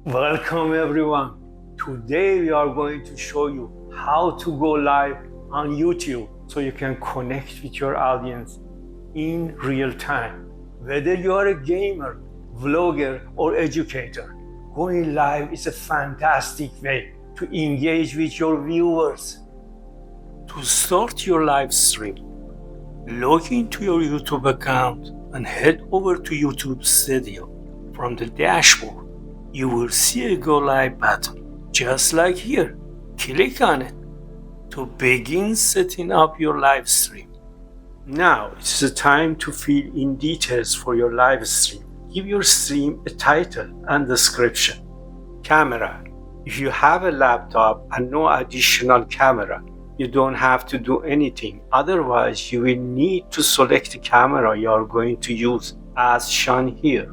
Welcome everyone. Today we are going to show you how to go live on YouTube so you can connect with your audience in real time. Whether you are a gamer, vlogger or educator, going live is a fantastic way to engage with your viewers. To start your live stream, log into your YouTube account and head over to YouTube Studio. From the dashboard, you will see a Go Live button, just like here. Click on it to begin setting up your live stream. Now it's the time to fill in details for your live stream. Give your stream a title and description. Camera. If you have a laptop and no additional camera, you don't have to do anything. Otherwise, you will need to select the camera you are going to use as shown here.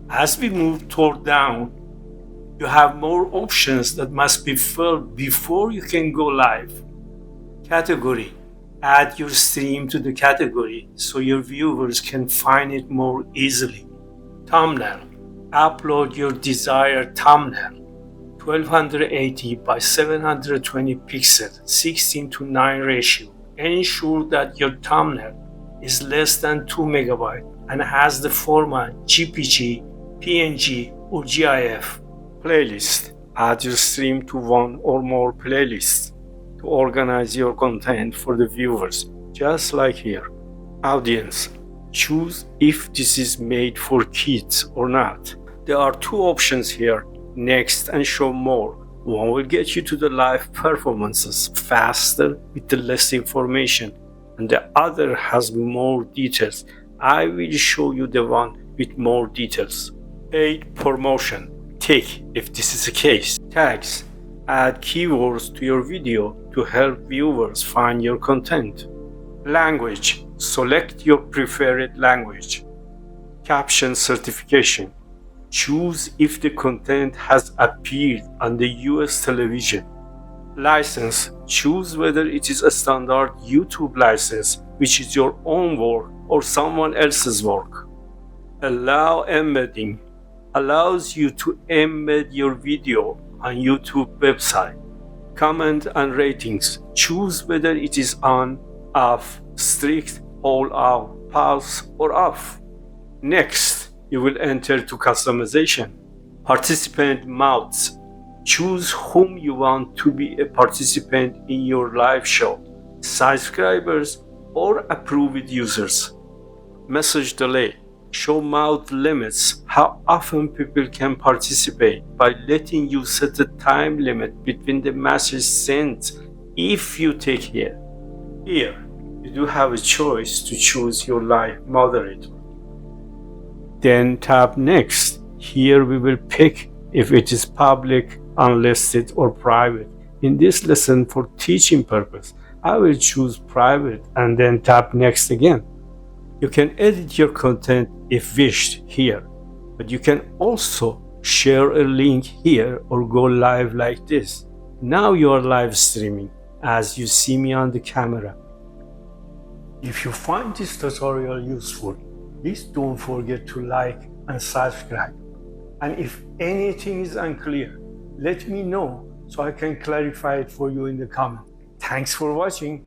As we move toward down, you have more options that must be filled before you can go live. Category. Add your stream to the category so your viewers can find it more easily. Thumbnail. Upload your desired thumbnail. 1280 by 720 pixel, 16:9 ratio. Ensure that your thumbnail is less than 2 MB and has the format JPG, PNG or GIF. Playlist. Add your stream to one or more playlists to organize your content for the viewers, just like here. Audience. Choose if this is made for kids or not. There are two options here, next and show more. One will get you to the live performances faster with the less information, and the other has more details. I will show you the one with more details. Paid promotion. Tick if this is the case. Tags. Add keywords to your video to help viewers find your content. Language. Select your preferred language. Caption certification. Choose if the content has appeared on the US television. License. Choose whether it is a standard YouTube license, which is your own work or someone else's work. Allow embedding. Allows you to embed your video on YouTube website. Comment and ratings. Choose whether it is on, off, strict, all out, pause or off. Next, you will enter to customization. Participant modes. Choose whom you want to be a participant in your live show, subscribers or approved users. Message delay. Show mouth limits, how often people can participate by letting you set a time limit between the message sent if you take here. Here, you do have a choice to choose your live moderator. Then tap next. Here we will pick if it is public, unlisted or private. In this lesson for teaching purpose, I will choose private and then tap next again. You can edit your content if wished here, but you can also share a link here or go live like this. Now you are live streaming as you see me on the camera. If you find this tutorial useful, please don't forget to like and subscribe. And if anything is unclear, let me know so I can clarify it for you in the comment. Thanks for watching.